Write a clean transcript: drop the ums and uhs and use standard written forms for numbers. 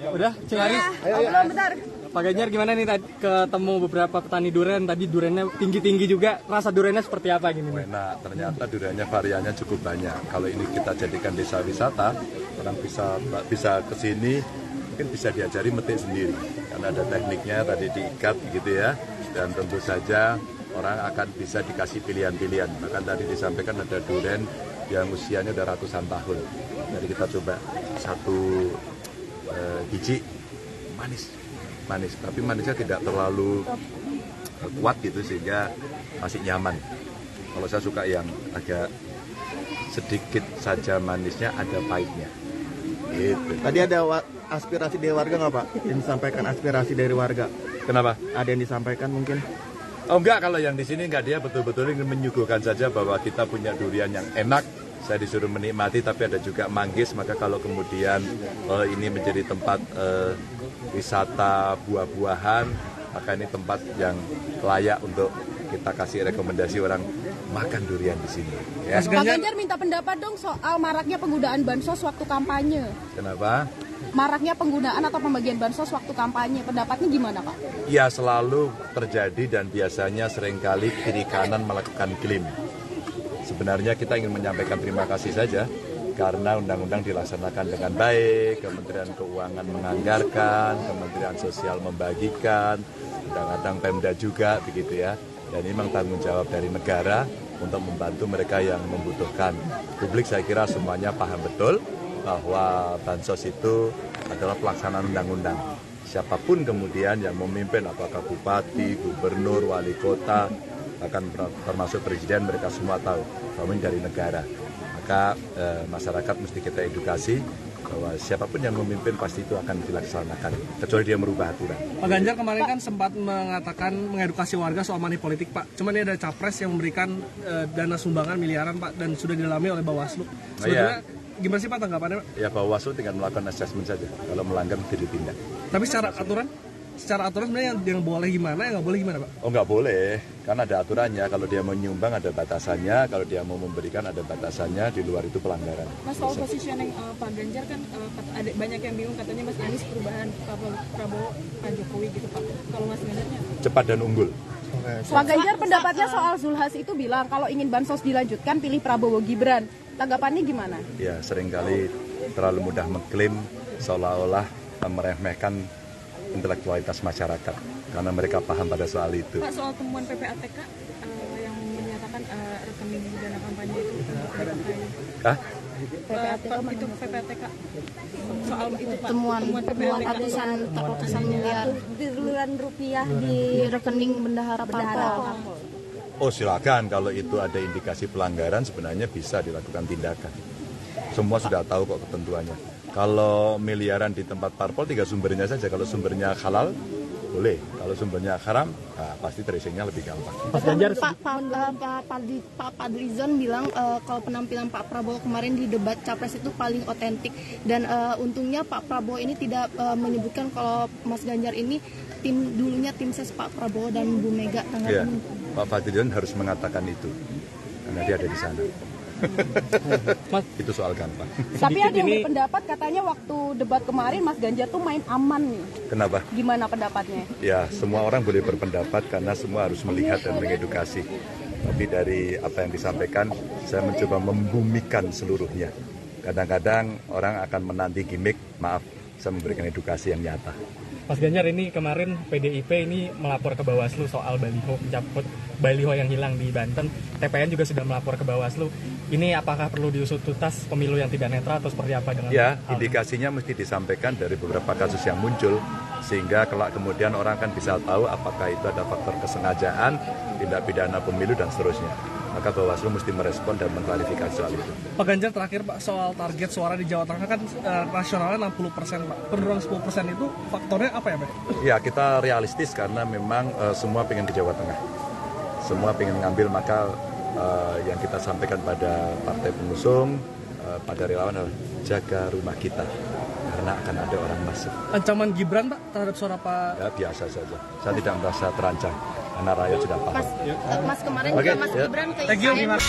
Udah, Cengari. Belum, bentar. Pak Ganjar gimana nih tadi ketemu beberapa petani durian, tadi duriannya tinggi-tinggi juga, rasa duriannya seperti apa gini? Nah, ternyata duriannya variannya cukup banyak. Kalau ini kita jadikan desa wisata, orang bisa ke sini, mungkin bisa diajari metik sendiri. Karena ada tekniknya tadi diikat gitu ya, dan tentu saja orang akan bisa dikasih pilihan-pilihan. Bahkan tadi disampaikan ada durian yang usianya udah ratusan tahun. Jadi kita coba satu biji manis, tapi manisnya tidak terlalu kuat gitu sehingga masih nyaman. Kalau saya suka yang agak sedikit saja manisnya, ada pahitnya. Gitu. Tadi ada aspirasi dari warga nggak Pak? Yang disampaikan aspirasi dari warga. Kenapa? Ada yang disampaikan mungkin? Oh enggak, kalau yang di sini enggak, dia betul-betul ingin menyuguhkan saja bahwa kita punya durian yang enak. Saya disuruh menikmati, tapi ada juga manggis. Maka kalau kemudian ini menjadi tempat wisata buah-buahan, maka ini tempat yang layak untuk kita kasih rekomendasi orang makan durian di sini. Ya. Pak Ganjar minta pendapat dong soal maraknya penggunaan bansos waktu kampanye. Kenapa? Maraknya penggunaan atau pembagian bansos waktu kampanye, pendapatnya gimana Pak? Ya, selalu terjadi dan biasanya seringkali kiri kanan melakukan klaim. Sebenarnya kita ingin menyampaikan terima kasih saja karena undang-undang dilaksanakan dengan baik, Kementerian Keuangan menganggarkan, Kementerian Sosial membagikan, kadang-kadang Pemda juga begitu ya. Dan ini memang tanggung jawab dari negara untuk membantu mereka yang membutuhkan. Publik saya kira semuanya paham betul bahwa bansos itu adalah pelaksanaan undang-undang. Siapapun kemudian yang memimpin, apakah bupati, gubernur, wali kota, akan termasuk presiden, mereka semua tahu bahwa ini dari negara. Maka masyarakat mesti kita edukasi bahwa siapapun yang memimpin pasti itu akan dilaksanakan, kecuali dia merubah aturan. Pak Ganjar kemarin kan sempat mengatakan mengedukasi warga soal money politik Pak. Cuman ini ada capres yang memberikan dana sumbangan miliaran Pak, dan sudah didalami oleh Bawaslu. Sebenarnya gimana sih Pak tanggapannya Pak? Ya, Bawaslu tinggal melakukan assessment saja. Kalau melanggar mesti ditindak. Tapi secara aturan sebenarnya yang boleh gimana, yang nggak boleh gimana Pak? Oh, nggak boleh, karena ada aturannya. Kalau dia mau nyumbang ada batasannya, kalau dia mau memberikan ada batasannya, di luar itu pelanggaran. Mas, soal positioning Pak Ganjar kan ada banyak yang bingung, katanya Mas Anies perubahan, Pak Prabowo, Pak Jokowi gitu Pak. Kalau Mas Ganjarnya? Cepat dan unggul. Pak Ganjar pendapatnya soal Zulhas itu bilang kalau ingin bansos dilanjutkan pilih Prabowo Gibran. Tanggapannya gimana? Ya, seringkali terlalu mudah mengklaim seolah-olah meremehkan intelektualitas masyarakat karena mereka paham pada soal itu. Pak, soal temuan PPATK yang menyatakan rekening dana kampanye itu itu PPATK soal itu Pak, temuan ratusan miliar triliunan rupiah di rekening bendahara parpol. Oh, silakan, kalau itu ada indikasi pelanggaran sebenarnya bisa dilakukan tindakan. Semua sudah tahu kok ketentuannya. Kalau miliaran di tempat parpol, 3 sumbernya saja. Kalau sumbernya halal, boleh. Kalau sumbernya haram, nah, pasti tracingnya lebih gampang. Mas Ganjar, Pak Fadlizon bilang kalau penampilan Pak Prabowo kemarin di debat capres itu paling otentik, dan untungnya Pak Prabowo ini tidak menyebutkan kalau Mas Ganjar ini dulunya tim ses Pak Prabowo dan Bu Mega. Ya, Pak Fadlizon harus mengatakan itu karena dia ada di sana. Itu soal gampang. Tapi ada yang berpendapat katanya waktu debat kemarin Mas Ganjar tuh main aman nih. Kenapa? Gimana pendapatnya? Ya, semua orang boleh berpendapat karena semua harus melihat dan mengedukasi. Tapi dari apa yang disampaikan, saya mencoba membumikan seluruhnya. Kadang-kadang orang akan menanti gimmick, maaf, saya memberikan edukasi yang nyata. Mas Ganjar, ini kemarin PDIP ini melapor ke Bawaslu soal baliho yang hilang di Banten. TPN juga sudah melapor ke Bawaslu. Ini apakah perlu diusut tuntas pemilu yang tidak netral atau seperti apa dengan ya, indikasinya mesti disampaikan dari beberapa kasus yang muncul sehingga kelak kemudian orang kan bisa tahu apakah itu ada faktor kesengajaan, tindak pidana pemilu dan seterusnya. Maka Bawaslu mesti merespon dan mengklarifikasi soal itu. Pak Ganjar, terakhir Pak, soal target suara di Jawa Tengah kan nasionalnya 60%, Pak. Penurunan 10% itu faktornya apa ya, Pak? Ya, kita realistis karena memang semua pengen ke Jawa Tengah. Semua pengen ngambil, maka yang kita sampaikan pada partai pengusung, pada relawan adalah jaga rumah kita. Karena akan ada orang masuk. Ancaman Gibran, Pak, terhadap suara Pak? Ya, biasa saja. Saya tidak merasa terancam karena rakyat sudah paham. Mas kemarin juga Mas Gibran ke Thank you. IKN.